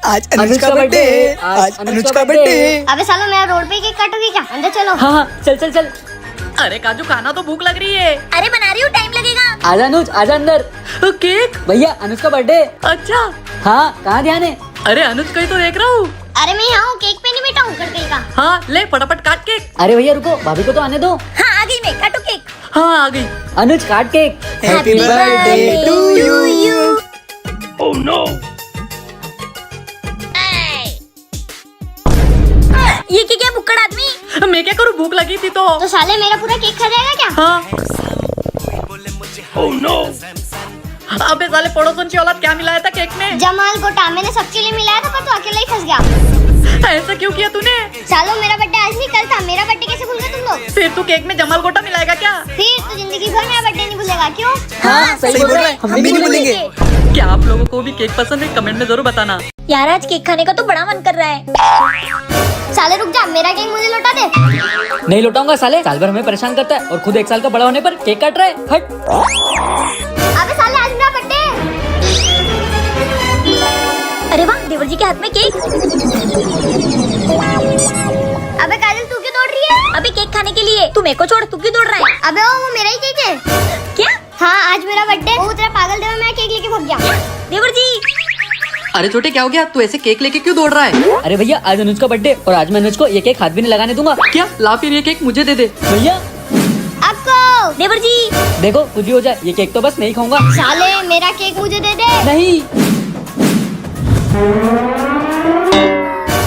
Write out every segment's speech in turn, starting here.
आज अनुज का बर्थडे है, आज अनुज का बर्थडे है। अबे सालो मेरा रोड पे केक काटोगी क्या? अंदर चलो। हाँ हाँ चल चल चल। अरे काजू खाना तो भूख लग रही है। अरे बना रही हूँ, टाइम लगेगा। आजा अनुज आजा अंदर। केक? भैया अनुज का बर्थडे। अच्छा। हाँ कहाँ ध्यान है? अरे अनुज कहीं तो देख रहा हूँ। अरे मैं यहाँ हूँ, केक पे नहीं बैठा हूँ करके का। हाँ ले फटाफट काट केक। अरे भैया रुको, भाभी को तो आने दो। हाँ आ गई मैं, काटो केक। हाँ आ गई। अनुज काट cake. Happy birthday to you. Oh no. ये क्या भुक्कड़ आदमी? मैं क्या करूँ, भूख लगी थी तो। तो साले मेरा पूरा केक खा जाएगा क्या? हाँ। Oh no. अबे साले पड़ोसन की औलाद क्या मिलाया था केक में? जमाल गोटा, मैंने सबके लिए मिलाया था पर तू अकेला ही फंस गया। ऐसा क्यों किया तूने? सालो मेरा बर्थडे आज नहीं कल था, मेरा बर्थडे कैसे भूल गए तुम लोग? फिर तू केक में जमाल गोटा मिलाएगा क्या? फिर तो जिंदगी भर मेरा बर्थडे नहीं भूलेगा, क्यों? हाँ सही बोल रहे हैं, हम भी नहीं भूलेंगे। क्या आप लोगों को भी केक पसंद है? कमेंट में जरूर बताना। यार आज केक खाने का तो बड़ा मन कर रहा है। साले रुक जा, मेरा केक मुझे लौटा दे। नहीं लौटाऊंगा साले, साल भर हमें परेशान करता है और खुद 1 साल का बड़ा होने पर केक काट रहा है। हट। अबे साले आज मेरा बर्थडे। अरे वाह, देवर जी के हाथ में केक। अबे काजल तू क्यों दौड़ रही है? अबे केक खाने के लिए। तू मेरे को छोड़, तू क्यों दौड़ रहा है? अबे वो मेरा ही केक है। क्या? हाँ आज मेरा बर्थडे। वो तेरा पागल देवर मेरा केक लेके भाग गया। देवर जी। अरे छोटे क्या हो गया, तू ऐसे केक लेके क्यों दौड़ रहा है? अरे भैया आज अनुज का बर्थडे और आज मैं अनुज को ये केक हाथ भी नहीं लगाने दूंगा। क्या? ला फिर ये केक मुझे दे दे। भैया आपको देवर जी। देखो कुछ भी हो जाए ये केक तो बस नहीं खाऊंगा। साले मेरा केक मुझे दे दे। नहीं।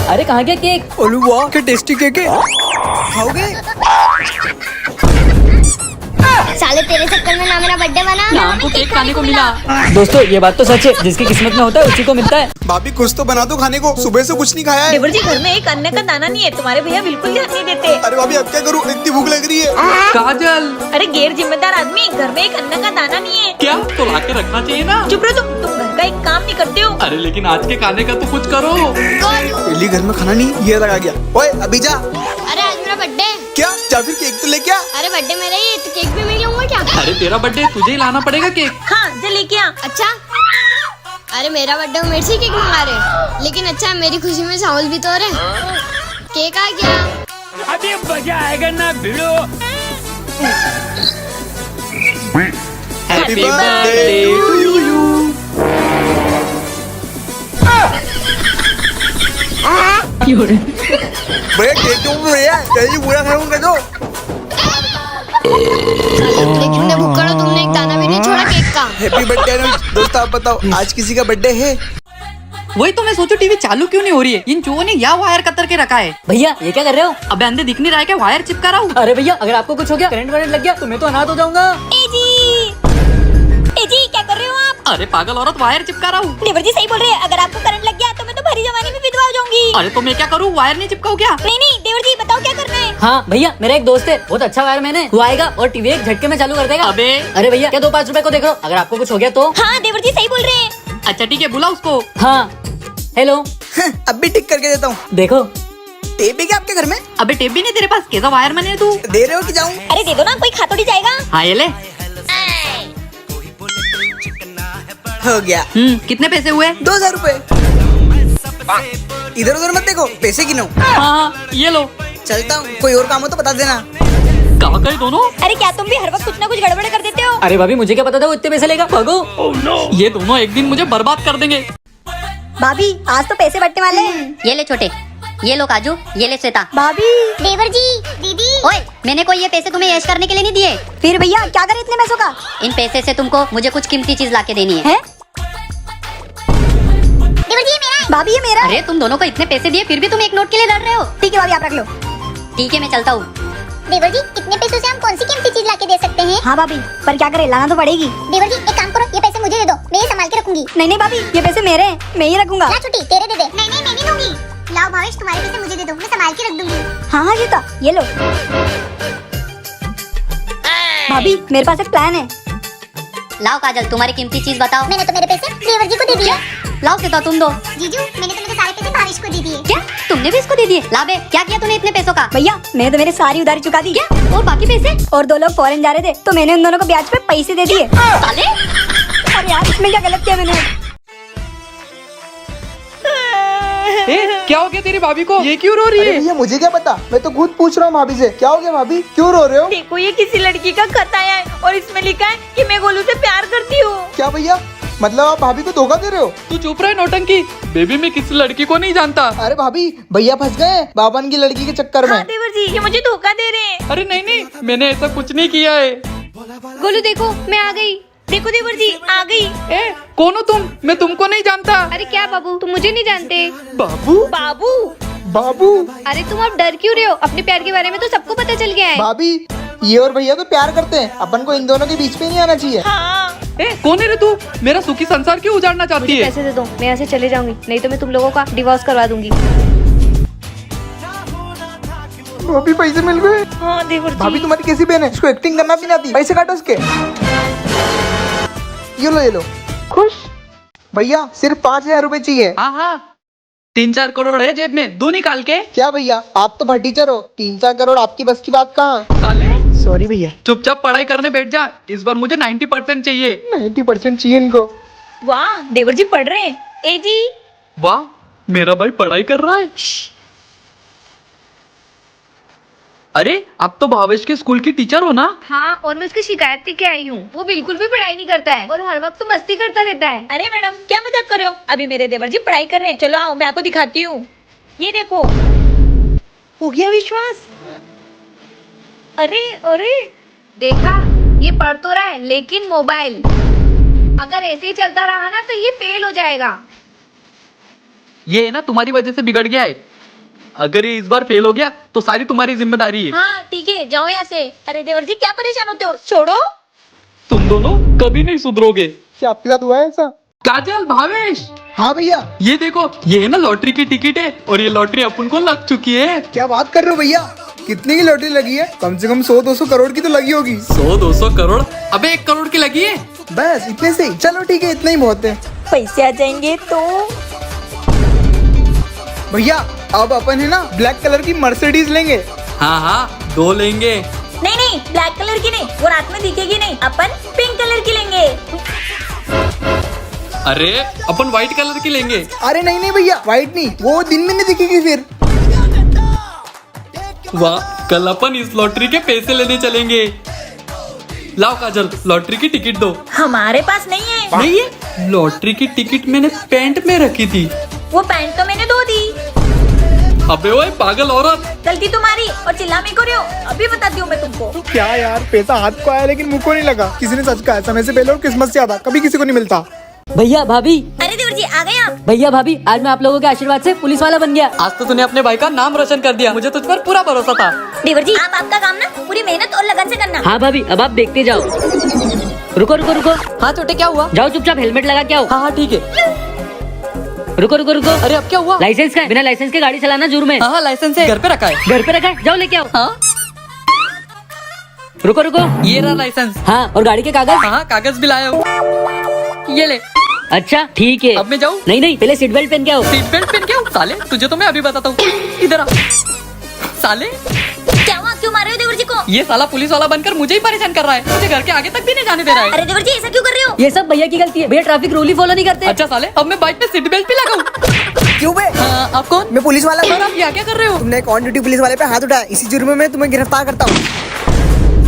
अरे कहाँ गया केक? ओलू वाह क्या टेस्टी केक है, खाओगे? साले तेरे चक्कर में ना मेरा बर्थडे बना ना हमको केक खाने को मिला। दोस्तों ये बात तो सच है, जिसकी किस्मत में होता है उसी को मिलता है। भाभी कुछ तो बना दो खाने को, सुबह से कुछ नहीं खाया है। देवर जी घर में एक अन्न का दाना नहीं है, तुम्हारे भैया बिल्कुल ध्यान नहीं देते। अरे भाभी अब क्या करूँ, इतनी भूख लग रही है। काजल। अरे गैर जिम्मेदार आदमी, घर में एक अन्न का दाना नहीं है। क्या? तो ला के रखना चाहिए ना। चुप रहो तुम घर का एक काम नहीं करते हो। अरे लेकिन आज के खाने का तो कुछ करो। पहली घर में खाना नहीं, ये लगा गया। ओए अभी जा। अरे आज मेरा बर्थडे। क्या? जा फिर केक तो लेके आ। अरे बर्थडे मेरा ही है तो केक भी मैं लूंगा क्या? अरे तेरा बर्थडे, तुझे ही लाना पड़ेगा केक। हाँ जा लेके आ। अच्छा। अरे मेरा बर्थडे मेरे से केक मंगा रहे, लेकिन अच्छा मेरी खुशी में चावल भी तो रहे। केक आ गया। अभी मजा आएगा ना भिड़ो। Happy birthday to you. भैया केक क्यों भैया, जल्दी पूरा खाऊंगा तो। लेकिन मैं भूखा हूँ, तुमने एक दाना भी नहीं छोड़ा केक का। हैप्पी बर्थडे अनुज। दोस्त आप बताओ आज किसी का बर्थडे है? वही तो मैं सोचू टीवी चालू क्यों नहीं हो रही है। इन चूहों ने या वायर कतर के रखा है। भैया ये क्या कर रहे हो? अबे अंधे दिख नहीं रहा है क्या? वायर चिपका रहा हूँ। अरे भैया अगर आपको कुछ हो गया, करंट वरंट लग गया तो मैं तो अनाथ हो जाऊंगा। ए जी क्या कर रहे हो आप? अरे पागल औरत, वायर चिपका रहा हूँ। देवर जी सही बोल रहे हैं, अगर आपको करंट लग गया तो मैं तो भरी जवानी में विधवा हो जाऊंगी। अरे तो मैं क्या करूँ, वायर नहीं चिपकाऊ क्या? नहीं नहीं देवर जी बताओ क्या करना है। हाँ भैया मेरा एक दोस्त है, बहुत अच्छा वायर मैंने, वो आएगा और टीवी एक झटके में चालू कर देगा। अबे अरे भैया क्या 2-5 रुपए को देख लो, अगर आपको कुछ हो गया तो। हाँ देवर जी सही बोल रहे हैं। अच्छा ठीक है, बुला उसको। हाँ हेलो। अब भी टिक करके देता हूँ। देखो टेप है क्या आपके घर में? अबे टेप भी नहीं तेरे पास, कैसा वायर मैंने तू? दे रहे हो कि जाऊँ? अरे दे दो ना, कोई खा तो नहीं जाएगा। हाँ ये ले। हो गया। कितने पैसे हुए? 2000 रुपए। इधर उधर मत देखो, पैसे गिनो। हाँ ये लो। चलता हूँ, कोई और काम हो तो बता देना। कहाँ गए दोनों? अरे क्या तुम भी हर वक्त कुछ ना कुछ गड़बड़ कर देते हो? अरे भाभी मुझे क्या पता था वो इतने पैसे लेगा। भागो। ये दोनों एक दिन मुझे बर्बाद कर देंगे। भाभी आज तो पैसे बटने वाले हैं। ये ले छोटे, ये लो काजू, ये ले श्वेता। भाभी। देवर जी, दीदी। ओए मैंने कोई ये पैसे तुम्हें ऐश करने के लिए नहीं दिए। फिर भैया क्या करे इतने पैसों का? इन पैसे से तुमको मुझे कुछ कीमती चीज लाके देनी है। देवर जी मेरा है। भाभी ये मेरा है। अरे तुम दोनों को इतने पैसे दिए फिर भी तुम एक नोट के लिए लड़ रहे हो। ठीक है भाभी आप रख लो। ठीक है मैं चलता हूँ। देवर जी इतने पैसों से हम कौन सी कीमती चीज लाके दे सकते हैं? हाँ भाभी पर क्या करे, लाना तो पड़ेगी। देवर जी एक काम करो, ये पैसे मुझे दे दो, मैं ये संभाल के रखूंगी। नहीं नहीं भाभी ये पैसे मेरे हैं, मैं ही रखूंगा। ला छुट्टी तेरे दे दे। नहीं नहीं मैं नहीं दूंगी। लाओ भावेश तुम्हारे पैसे मुझे दे दो, मैं संभाल के रख दूंगी। हाँ हाँ गीता ये लो। भाभी मेरे पास एक प्लान है। लाओ काजल तुम्हारी कीमती चीज बताओ। मैंने तो मेरे पैसे देवर जी को दे दिए। लाओ श्वेता तुम दो। जीजू मैंने तो मेरे सारे पैसे भावेश को दे दिए। क्या तुमने भी इसको दे दिए? ला बे क्या किया तूने इतने पैसों का? भैया मैंने तो मेरी सारी उधारी चुका दी। क्या? और बाकी पैसे? और 2 लोग फॉरेन जा रहे थे तो मैंने उन दोनों को ब्याज पे पैसे दे दिए। साले अरे यार इसमें क्या गलत किया मैंने? क्या हो गया तेरी भाभी को? ये क्यों रो रही अरे है? भैया मुझे क्या पता, मैं तो खुद पूछ रहा हूँ भाभी से। क्या हो गया भाभी, क्यों रो रहे हो? देखो ये किसी लड़की का खत आया है और इसमें लिखा है कि मैं गोलू से प्यार करती हूँ। क्या भैया, मतलब आप भाभी को धोखा दे रहे हो? तू चुप रहे नौटंकी। बेबी मैं किसी लड़की को नहीं जानता। अरे भाभी, भैया फंस गए बाबन की लड़की के चक्कर में। हाँ देवर जी, ये मुझे धोखा दे रहे हैं। अरे नहीं नहीं, मैंने ऐसा कुछ नहीं किया है। गोलू देखो मैं आ गई। देखो देवर जी आ गई। ए कौन हो तुम? मैं तुमको नहीं जानता। अरे क्या बाबू, तुम मुझे नहीं जानते? बाबू बाबू बाबू अरे तुम अब डर क्यों रहे हो? अपने प्यार के बारे में तो सबको पता चल गया है। भाभी, ये और भैया तो प्यार करते हैं, अपन को इन दोनों के बीच में नहीं आना चाहिए। हाँ। ए कौन है रे तू? मेरा सुखी संसार क्यों उजाड़ना चाहती है? पैसे दे दो, मैं यहाँ से चले जाऊंगी, नहीं तो मैं तुम लोगों का डिवोर्स करवा दूंगी। भाभी पैसे मिल गए। हाँ देवर भाभी जी। तुम्हारी कैसी बहन है, इसको एक्टिंग करना भी नहीं आती। पैसे काटो इसके। ये लो खुश। भैया सिर्फ 5,000 रुपए चाहिए। हाँ हाँ, 3-4 करोड़ है जेब में, दो निकाल के। क्या भैया, आप तो टीचर हो, 3-4 करोड़ आपकी बस की बात कहाँ? साले सॉरी भैया, चुपचाप पढ़ाई करने बैठ जा। इस बार मुझे 90% चाहिए। 90% चाहिए इनको। वाह देवर जी पढ़ रहे हैं। ए जी वाह, मेरा भाई पढ़ाई कर रहा है। अरे आप तो भावेश के स्कूल की टीचर हो ना? हाँ, और मैं उसकी शिकायत लेके आई हूँ। वो बिल्कुल भी पढ़ाई नहीं करता है और हर वक्त तो मस्ती करता रहता है। अरे मैडम क्या मजाक कर रहे हो? अभी मेरे देवर जी पढ़ाई कर रहे हैं। चलो आओ मैं आपको दिखाती हूँ। ये देखो, हो गया विश्वास। अरे अरे देखा, ये पढ़ तो रहा है लेकिन मोबाइल। अगर ऐसे ही चलता रहा ना तो ये फेल हो जाएगा। ये है ना तुम्हारी वजह से बिगड़ गया है। अगर ये इस बार फेल हो गया तो सारी तुम्हारी जिम्मेदारी है। हाँ ठीक है, जाओ यहाँ से। अरे देवर जी क्या परेशान होते हो, छोड़ो। तुम दोनों कभी नहीं सुधरोगे। क्या आपके साथ हुआ है ऐसा? काजल, भावेश, हाँ भैया। ये देखो, ये है ना लॉटरी की टिकट है और ये लॉटरी अपन को लग चुकी है। क्या बात कर रहे हो भैया, कितने की लॉटरी लगी है? कम से कम 100-200 करोड़ की तो लगी होगी। 100-200 करोड़? अबे 1 करोड़ की लगी है। बस इतने से ही? चलो ठीक है, इतना ही बहुत है। पैसे आ जाएंगे तो। भैया अब अपन है ना ब्लैक कलर की मर्सिडीज लेंगे। हाँ हाँ, 2 लेंगे। नहीं नहीं, ब्लैक कलर की नहीं, वो रात में दिखेगी नहीं। अपन पिंक कलर की लेंगे। अरे अपन व्हाइट कलर की लेंगे। अरे नहीं नहीं भैया, व्हाइट नहीं, वो दिन में नहीं दिखेगी फिर। वाह, कल अपन इस लॉटरी के पैसे लेने चलेंगे। लाओ काजल, लॉटरी की टिकट दो। हमारे पास नहीं है। नहीं है? लॉटरी की टिकट मैंने पैंट में रखी थी। वो पैंट तो मैंने धो दी। अबे ओए पागल औरत। गलती तुम्हारी और चिल्ला मैं क्यों रहे हो? अभी बताती हूँ मैं तुमको। क्या यार, पैसा हाथ को आया लेकिन मुंह को नहीं लगा। किसी ने सच कहा, समय से पहले और किस्मत से ज्यादा कभी किसी को नहीं मिलता। भैया भाभी, अरे देवर जी आ गए आप। भैया भाभी, आज मैं आप लोगों के आशीर्वाद से पुलिस वाला बन गया। आज तो तूने अपने भाई का नाम रोशन कर दिया। मुझे तुझ पर पूरा भरोसा था। देवर जी आप आपका काम ना पूरी मेहनत और लगन से करना। हाँ भाभी, अब आप देखते जाओ। रुको रुको रुको, हाँ छोटे, क्या हुआ? जाओ चुपचाप हेलमेट लगा के आओ। हाँ हाँ ठीक है। रुको रुको रुको, अरे अब क्या हुआ? लाइसेंस का है? बिना लाइसेंस के गाड़ी चलाना जुर्म है। हाँ हाँ, लाइसेंस है, घर पे रखा है। घर पे रखा है, जाओ लेके आओ। हाँ, रुको रुको, ये रहा लाइसेंस। हाँ, और गाड़ी के कागज? हाँ, कागज भी लाया हूँ। ये ले। अच्छा ठीक है। अब मैं जाऊँ? नहीं नहीं, पहले सीट बेल्ट पहन के आओ। सीट बेल्ट पहन के आओ? साले तुझे तो मैं अभी बताता हूँ। इधर आ साले। क्या हुआ, क्यों मार रहे हो देवर जी को? ये साला पुलिस वाला बनकर मुझे ही परेशान कर रहा है। मुझे घर के आगे तक भी नहीं जाने दे रहा है। अरे देवर जी ऐसा क्यों कर रहे हो? ये सब भैया की गलती है, भैया ट्रैफिक रूल ही फॉलो नहीं करते। अच्छा साले, अब मैं बाइक पे सीट बेल्ट भी लगाऊं? क्यों बे? हाँ, आप कौन? मैं पुलिस वाला सर आप यहाँ क्या कर रहे हो? तुमने एक ऑन ड्यूटी पुलिस वाले पे हाथ उठाया, इसी जुर्म में तुम्हें गिरफ्तार करता हूँ।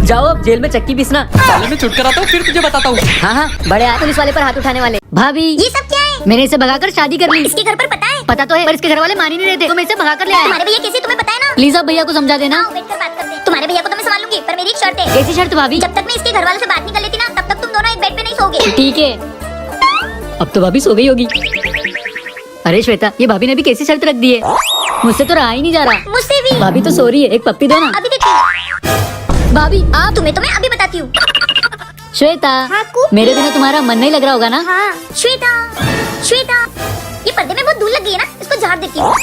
जाओ अब जेल में चक्की पीसना। साले मैं छुटकर आता हूँ, फिर तुझे बताता हूँ। हाँ हाँ, बड़े हाथ पुलिस वाले पर हाथ उठाने वाले। भाभी, ये सब क्या है? मैंने इसे भगाकर शादी कर ली। इसके घर पर पता है? पता तो है, पर इसके घर वाले मान ही नहीं रहते, तो मैं इसे भगा कर ले आया। तुम्हारे भैया कैसे, तुम्हें पता है ना? प्लीज आप भैया को समझा देना। आओ बैठकर बात करते हैं। तुम्हारे भैया को तो मैं संभाल लूंगी, पर मेरी एक शर्त है। कैसी शर्त भाभी? जब तक मैं इसके घर वालों से बात नहीं कर लेती ना, तब तक तुम दोनों एक बेड पे नहीं सोओगे। ठीक है। अब तो भाभी सो गई होगी। अरे श्वेता, ये भाभी ने भी कैसी शर्त रख दी है? मुझसे तो रहा ही नहीं जा रहा। मुझसे भी। भाभी तो सो रही है, एक पप्पी दो ना। अभी देखो भाभी आप तुम्हें तो मैं अभी बताती हूँ। श्वेता, हाँ, कू? मेरे बिना तुम्हारा मन नहीं लग रहा होगा ना? हाँ श्वेता, श्वेता, ये पर्दे में बहुत धूल लग गई है ना, इसको झाड़ देती हूँ।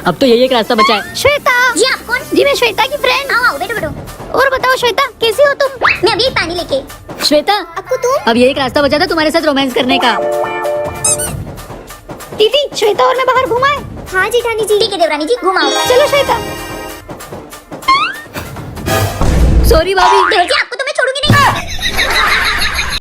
अब तो यही एक रास्ता बचा है। श्वेता जी, आप कौन? जी मैं श्वेता की फ्रेंड। आओ आओ, बैठो बैठो। और बताओ श्वेता, कैसी हो तुम? मैं अभी पानी लेके। श्वेता, अक्कू तुम? अब ये एक रास्ता बचा था तुम्हारे साथ रोमांस करने का। दीदी, श्वेता और मैं बाहर घुमाए? हाँ जेठानी जी। ठीक है देवरानी जी, घुमाओ। चलो श्वेता। सॉरी भाभी। देवर जी